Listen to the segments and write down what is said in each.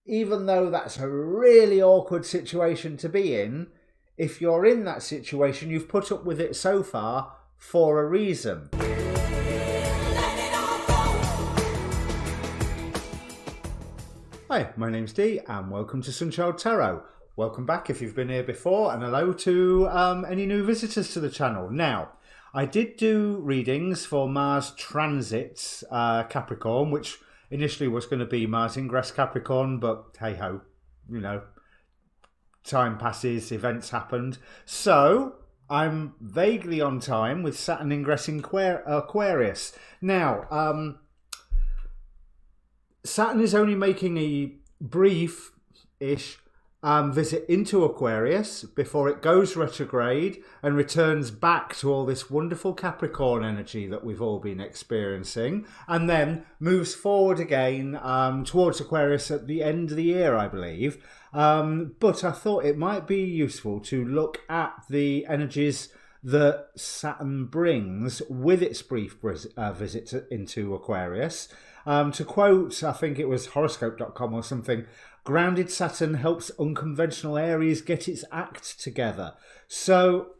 even though that's a really awkward situation to be in, if you're in that situation, you've put up with it so far for a reason. Hi, my name's Dee and welcome to Sunchild Tarot. Welcome back if you've been here before, and hello to any new visitors to the channel. Now, I did do readings for Mars transits Capricorn, which initially was going to be Mars ingress Capricorn, but hey ho, you know, time passes, events happened. So I'm vaguely on time with Saturn ingressing Aquarius. Now, Saturn is only making a brief-ish visit into Aquarius before it goes retrograde and returns back to all this wonderful Capricorn energy that we've all been experiencing, and then moves forward again towards Aquarius at the end of the year, I believe. But I thought it might be useful to look at the energies that Saturn brings with its brief visit into Aquarius. To quote, I think it was horoscope.com or something, grounded Saturn helps unconventional Aries get its act together. So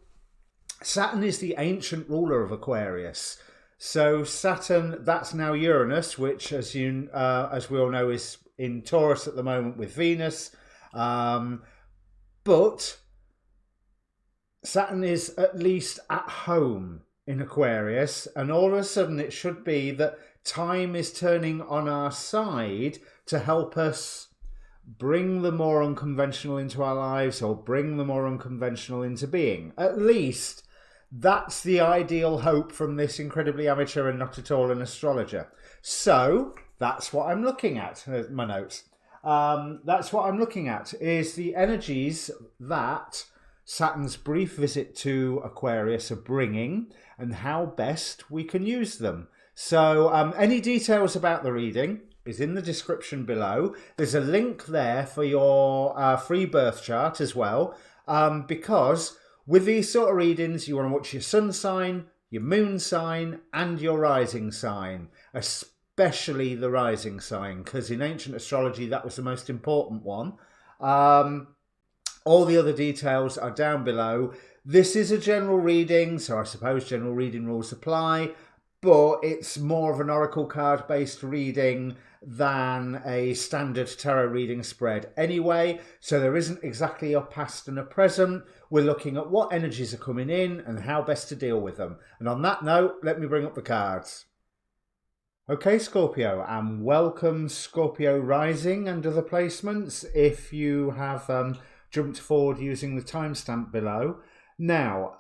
Saturn is the ancient ruler of Aquarius. So Saturn, that's now Uranus, which as we all know is in Taurus at the moment with Venus. But Saturn is at least at home in Aquarius, and all of a sudden it should be that time is turning on our side to help us bring the more unconventional into our lives, or bring the more unconventional into being. At least that's the ideal hope from this incredibly amateur and not at all an astrologer. So that's what I'm looking at. My notes. That's what I'm looking at, is the energies that Saturn's brief visit to Aquarius are bringing and how best we can use them. So any details about the reading is in the description below. There's a link there for your free birth chart as well, because with these sort of readings you want to watch your sun sign, your moon sign and your rising sign, especially the rising sign, because in ancient astrology that was the most important one. All the other details are down below. This is a general reading, so I suppose general reading rules apply, but it's more of an oracle card based reading than a standard tarot reading spread anyway. So there isn't exactly a past and a present. We're looking at what energies are coming in and how best to deal with them. And on that note, let me bring up the cards. Okay, Scorpio, and welcome Scorpio Rising and other placements if you have jumped forward using the timestamp below. Now,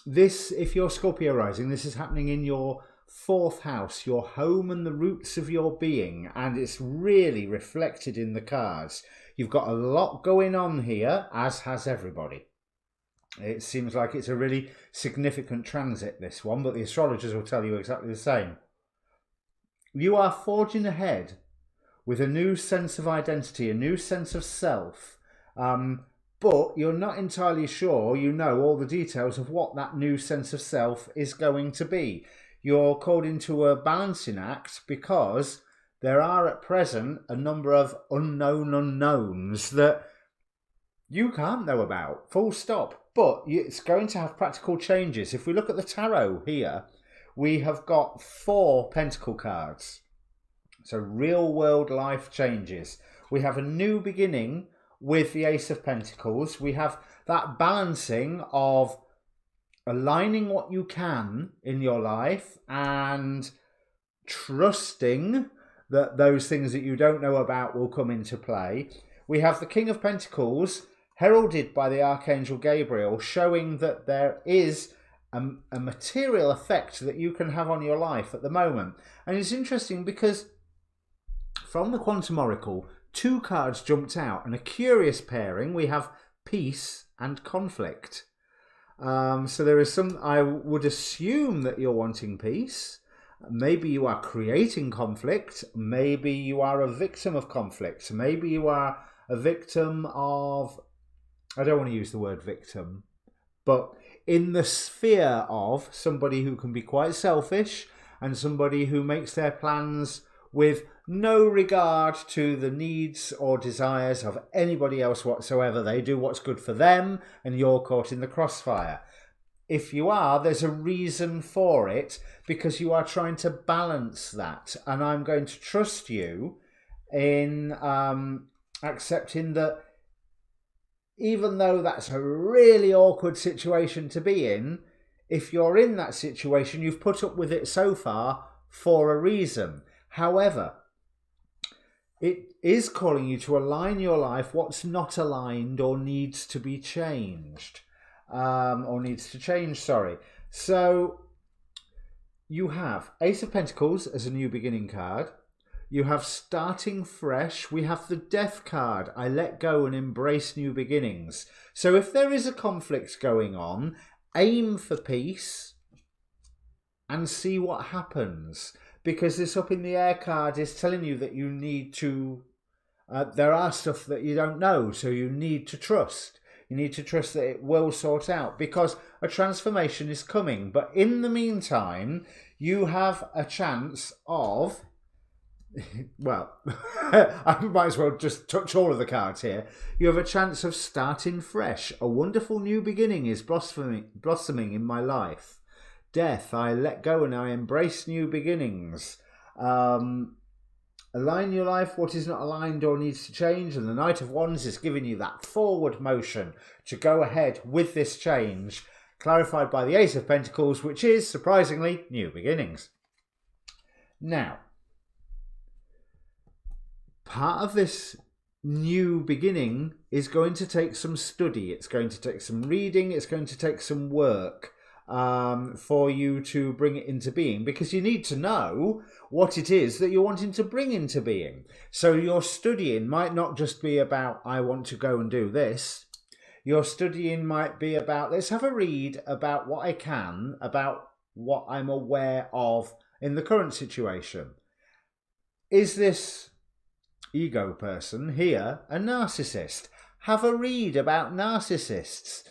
this, if you're Scorpio Rising, this is happening in your 4th house, your home and the roots of your being, and it's really reflected in the cards. You've got a lot going on here, as has everybody. It seems like it's a really significant transit, this one, but the astrologers will tell you exactly the same. You are forging ahead with a new sense of identity, a new sense of self, but you're not entirely sure you know all the details of what that new sense of self is going to be. You're called into a balancing act because there are at present a number of unknown unknowns that you can't know about, full stop. But it's going to have practical changes. If we look at the tarot here, we have got 4 pentacle cards. So real world life changes. We have a new beginning with the Ace of Pentacles. We have that balancing of aligning what you can in your life and trusting that those things that you don't know about will come into play. We have the King of Pentacles heralded by the Archangel Gabriel, showing that there is a material effect that you can have on your life at the moment. And it's interesting because from the Quantum Oracle, 2 cards jumped out, and a curious pairing. We have peace and conflict. So there is some, I would assume that you're wanting peace. Maybe you are creating conflict. Maybe you are a victim of conflict. Maybe you are a victim of, I don't want to use the word victim, but in the sphere of somebody who can be quite selfish and somebody who makes their plans with no regard to the needs or desires of anybody else whatsoever. They do what's good for them, and you're caught in the crossfire. If you are, there's a reason for it, because you are trying to balance that. And I'm going to trust you in accepting that even though that's a really awkward situation to be in, if you're in that situation, you've put up with it so far for a reason. However, it is calling you to align your life what's not aligned or needs to be changed. So you have Ace of Pentacles as a new beginning card. You have starting fresh. We have the Death card. I let go and embrace new beginnings. So if there is a conflict going on, aim for peace and see what happens. Because this up in the air card is telling you that you need to, there are stuff that you don't know, so you need to trust. You need to trust that it will sort out, because a transformation is coming. But in the meantime, you have a chance of, well, I might as well just touch all of the cards here. You have a chance of starting fresh. A wonderful new beginning is blossoming in my life. Death, I let go and I embrace new beginnings. Align your life, what is not aligned or needs to change. And the Knight of Wands is giving you that forward motion to go ahead with this change, clarified by the Ace of Pentacles, which is, surprisingly, new beginnings. Now, part of this new beginning is going to take some study. It's going to take some reading. It's going to take some work for you to bring it into being, because you need to know what it is that you're wanting to bring into being. So your studying might not just be about, I want to go and do this. Your studying might be about, let's have a read about what I can, about what I'm aware of in the current situation. Is this ego person here a narcissist? Have a read about narcissists,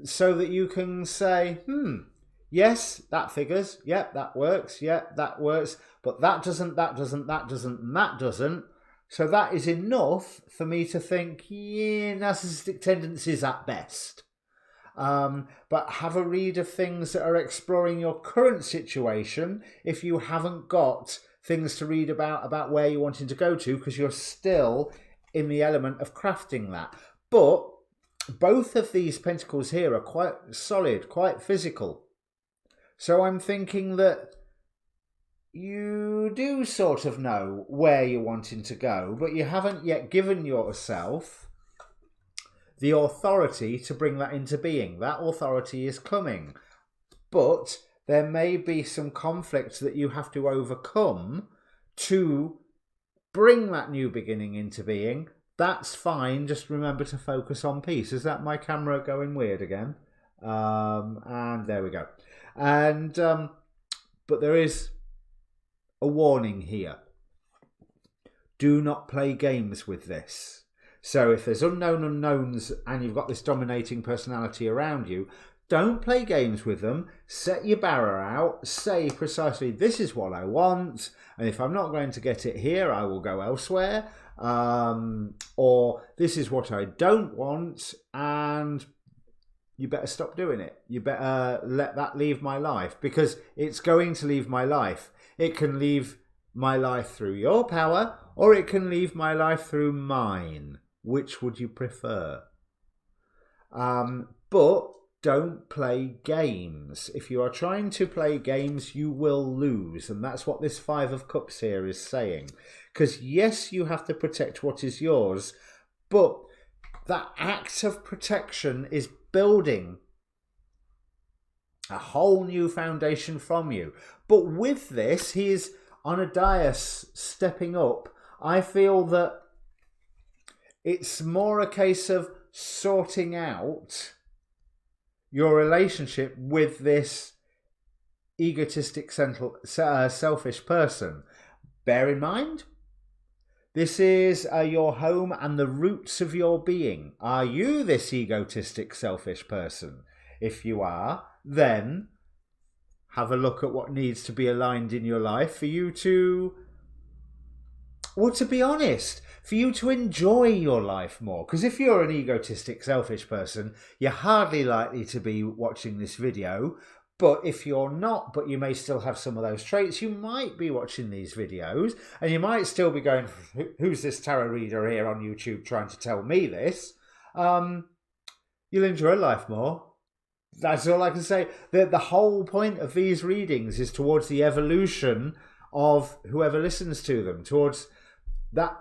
so that you can say, yes, that figures, yep, that works, yep, that works, but that doesn't, and that doesn't. So that is enough for me to think, yeah, narcissistic tendencies at best. But have a read of things that are exploring your current situation if you haven't got things to read about where you're wanting to go to, because you're still in the element of crafting that. But both of these pentacles here are quite solid, quite physical. So I'm thinking that you do sort of know where you're wanting to go, but you haven't yet given yourself the authority to bring that into being. That authority is coming. But there may be some conflicts that you have to overcome to bring that new beginning into being. That's fine. Just remember to focus on peace. Is that my camera going weird again? And there we go. And but there is a warning here. Do not play games with this. So if there's unknown unknowns and you've got this dominating personality around you, don't play games with them. Set your barrier out. Say precisely, this is what I want. And if I'm not going to get it here, I will go elsewhere. Or this is what I don't want, and you better stop doing it. You better let that leave my life, because it's going to leave my life. It can leave my life through your power, or it can leave my life through mine. Which would you prefer? But don't play games. If you are trying to play games, you will lose. And that's what this Five of Cups here is saying. Because yes, you have to protect what is yours, but that act of protection is building a whole new foundation from you. But with this, he is on a dais stepping up. I feel that it's more a case of sorting out your relationship with this egotistic, selfish person. Bear in mind, this is your home and the roots of your being. Are you this egotistic, selfish person? If you are, then have a look at what needs to be aligned in your life for you to well, to be honest, for you to enjoy your life more. Because if you're an egotistic, selfish person, you're hardly likely to be watching this video. But if you're not, but you may still have some of those traits, you might be watching these videos and you might still be going, who's this tarot reader here on YouTube trying to tell me this? You'll enjoy life more. That's all I can say. The whole point of these readings is towards the evolution of whoever listens to them, towards that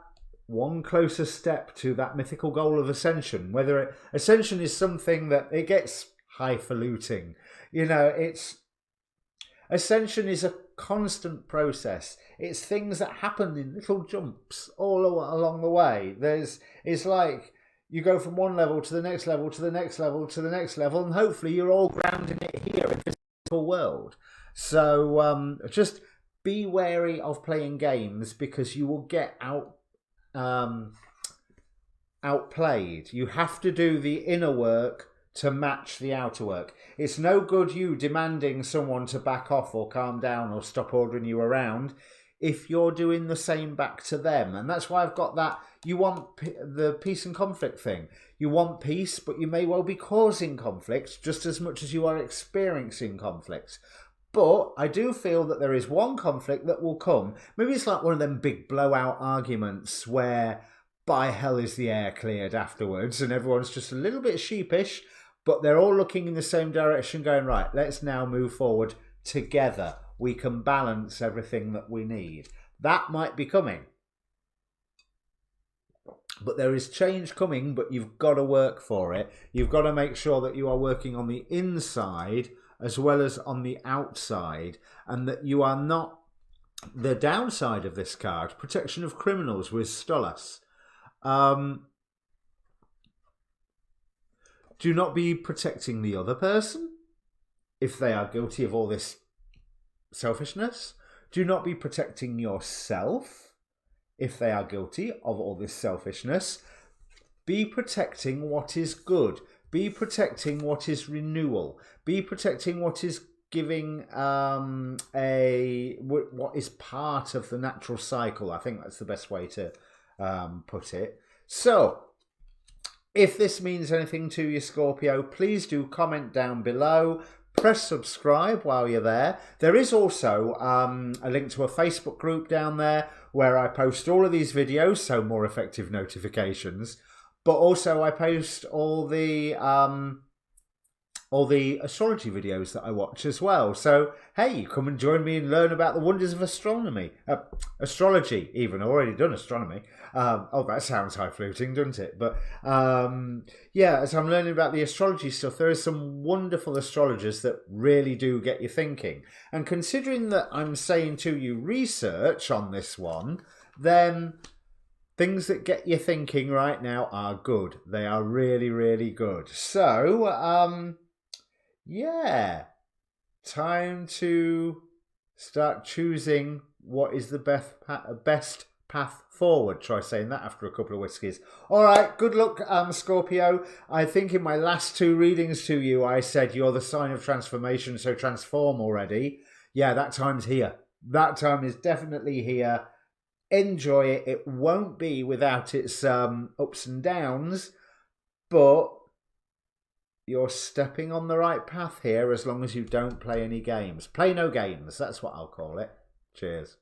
one closer step to that mythical goal of ascension. Whether ascension is something that it gets highfalutin. Ascension is a constant process. It's things that happen in little jumps all along the way. It's like you go from one level to the next level to the next level to the next level, and hopefully you're all grounding it here in this physical world. So just be wary of playing games, because you will get outplayed. You have to do the inner work to match the outer work. It's no good you demanding someone to back off or calm down or stop ordering you around if you're doing the same back to them. And that's why I've got that. You want the peace and conflict thing. You want peace, but you may well be causing conflict just as much as you are experiencing conflict. But I do feel that there is one conflict that will come. Maybe it's like one of them big blowout arguments where by hell is the air cleared afterwards and everyone's just a little bit sheepish, but they're all looking in the same direction going, right, let's now move forward together. We can balance everything that we need. That might be coming. But there is change coming, but you've got to work for it. You've got to make sure that you are working on the inside as well as on the outside, and that you are not the downside of this card, protection of criminals with Stolas. Do not be protecting the other person if they are guilty of all this selfishness. Do not be protecting yourself if they are guilty of all this selfishness. Be protecting what is good. Be protecting what is renewal. Be protecting what is giving what is part of the natural cycle. I think that's the best way to put it. So, if this means anything to you, Scorpio, please do comment down below. Press subscribe while you're there. There is also a link to a Facebook group down there where I post all of these videos, so more effective notifications. But also I post all the astrology videos that I watch as well. So, hey, come and join me and learn about the wonders of astronomy. Astrology, even. I've already done astronomy. Oh, that sounds highfalutin, doesn't it? But, yeah, as I'm learning about the astrology stuff, there are some wonderful astrologers that really do get you thinking. And considering that I'm saying to you research on this one, then things that get you thinking right now are good. They are really, really good. So, yeah, time to start choosing what is the best path forward. Try saying that after a couple of whiskies. All right, good luck, Scorpio. I think in my last two readings to you, I said you're the sign of transformation, so transform already. Yeah, that time's here. That time is definitely here. Enjoy it. It won't be without its ups and downs, but you're stepping on the right path here as long as you don't play any games. Play no games. That's what I'll call it. Cheers.